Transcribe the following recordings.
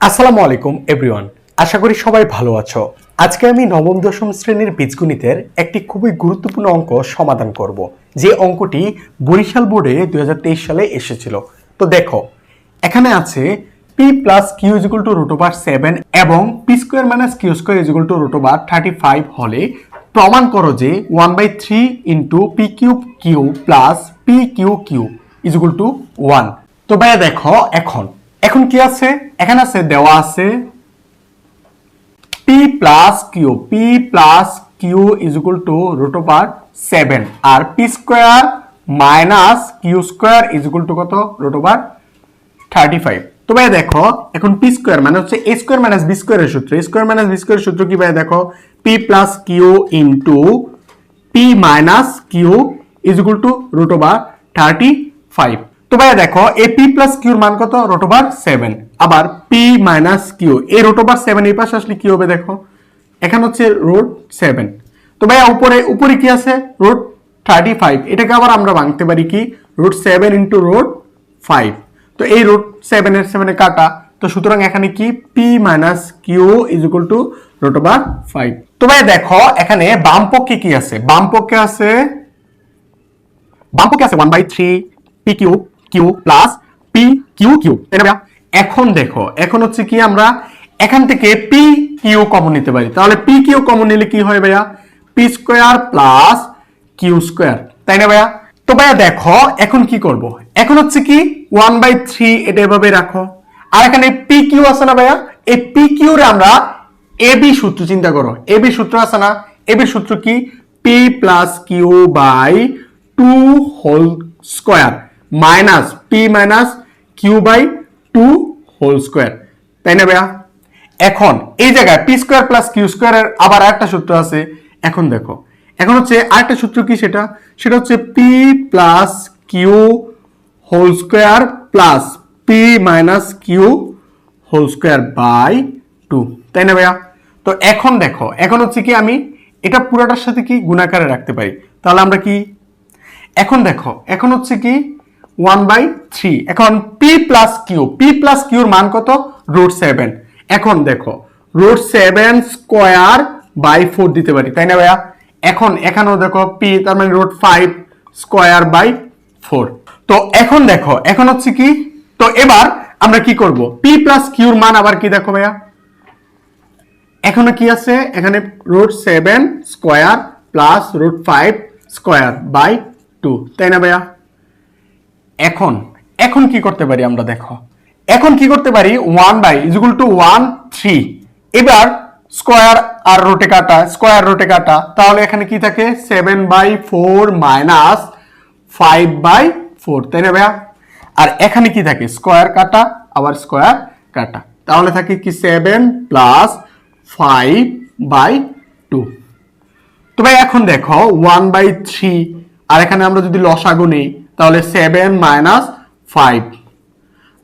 আসসালামু আলাইকুম এভরিওয়ান, আশা করি সবাই ভালো আছো। আজকে আমি নবম দশম শ্রেণীর বীজগণিতের একটি খুবই গুরুত্বপূর্ণ অঙ্ক সমাধান করব, যে অঙ্কটি বরিশাল বোর্ডে 2023 সালে এসেছিল। তো দেখো, এখানে আছে P plus Q is equal to root over 7 এবং P square minus Q square is equal to root over 35 হলে প্রমাণ করো যে 1/3 into P cube Q plus P Q Q is equal to 1। তো ভাইয়া দেখো, এখন কি আছে, এখানে আছে দেওয়া আছে P plus Q is equal to root over 7 আর P square minus Q square is equal to কত, রুট ওভার 35। তো ভাই দেখো, এখন পি স্কোয়ার মানে হচ্ছে এ স্কোয়ার মাইনাস বি স্কোয়ারের সূত্র। এ স্কোয়ার মাইনাস বি স্কোয়ারের সূত্র কি ভাই দেখো, P plus Q into P minus Q is equal to root over 35। তো ভাই দেখো, এই পি প্লাস কিউর মান কত, রুট ওভার 7। আবার পি মাইনাস কিউ, এই রুট ওভার 7 এই পাশে আসলে কি হবে দেখো, এখানে হচ্ছে রুট 7। তো ভাই উপরে কি আছে, রুট 35। এটাকে আবার আমরা ভাঙতে পারি কি, রুট 7 ইন্টু রুট 5। তো এই রুট 7 কাটা, তো সুতরাং এখানে কি P minus Q is equal to root over 5। তো ভাই দেখো, এখানে বাম পক্ষে কি আছে, বাম পক্ষে আছে 1/3 P Q Q plus P Q Q, তাই না ভাইয়া? এখন দেখো, এখন হচ্ছে কি, আমরা এখান থেকে পি কিউ কমন নিতে পারি। তাহলে পি কিউ কমন নিলে কি হয় ভাইয়া, P square plus Q square, তাই না ভাইয়া? তো ভাইয়া দেখো, এখন কি করব, এখন হচ্ছে কি 1/3 এটা এভাবে রাখো, আর এখানে পি কিউ আছে না ভাইয়া, এই পি কিউ রে আমরা এবি সূত্র, চিন্তা করো এবি সূত্র আছে না, এবি সূত্র কি, P plus Q by 2 whole square minus P minus Q by 2 whole square, তাই না ভাইয়া? এখন এই জায়গায় পি স্কোয়ার প্লাস কিউ স্কোয়ারের আবার আরেকটা সূত্র আছে। এখন দেখো, এখন হচ্ছে আরেকটা সূত্র কি, সেটা হচ্ছে P plus Q whole square plus P minus Q whole square by 2, তাই না ভাইয়া? তো এখন দেখো, এখন হচ্ছে কি, আমি এটা পুরোটার সাথে কি গুণাকারে রাখতে পারি। তাহলে আমরা কি, এখন দেখো, এখন হচ্ছে কি 1/3। এখন পি প্লাস কিউর মান কত, রুট 7। এখন দেখো, রুট 7 স্কোয়ার বাই 4 দিতে পারি, তাই না ভাইয়া? এখন এখানেও দেখো পি, তার মানে রুট 5 স্কোয়ার বাই 4। তো এখন দেখো, এখন হচ্ছে কি, তো এবার আমরা কি করব, পি প্লাস কিউর মান আবার কি দেখো ভাইয়া, এখানে কি আছে, এখানে root 7 square plus root 5 square by 2, তাই না ভাইয়া? এখন কি করতে পারি আমরা, দেখো এখন কি করতে পারি, 1/3। এবার স্কোয়ার আর রুটে কাটা, তাহলে এখানে কি থাকে, 7/4 মাইনাস 5/4, তাই না ভাইয়া? আর এখানে কি থাকে, স্কোয়ার কাটা আবার স্কোয়ার কাটা, তাহলে থাকে কি 7 প্লাস 5/2। তো ভাই এখন দেখো 1/3, আর এখানে আমরা যদি লসাগু নেই তাহলে 7 মাইনাস 5,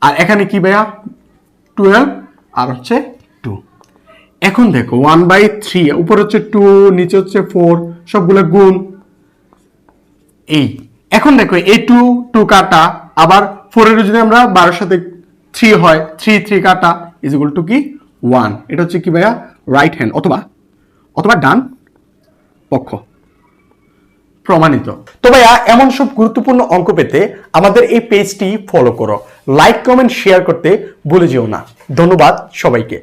আর এখানে কি ভাইয়া 12 আর হচ্ছে 2। এখন দেখো 1/3, উপর হচ্ছে 2, নিচে হচ্ছে 4, সবগুলো গুণ এই। এখন দেখো এই 2 কাটা, আবার 4 এর যদি আমরা 12 সাথে 3 হয়, 3 কাটা ইজ ইকুয়াল টু কি 1। এটা হচ্ছে কি ভাইয়া, রাইট হ্যান্ড অথবা ডান পক্ষ, প্রমাণিত। তো ভাইয়া, এমন সব গুরুত্বপূর্ণ অঙ্ক পেতে আমাদের এই পেজটি ফলো করো, লাইক কমেন্ট শেয়ার করতে ভুলে যেও না। ধন্যবাদ সবাইকে।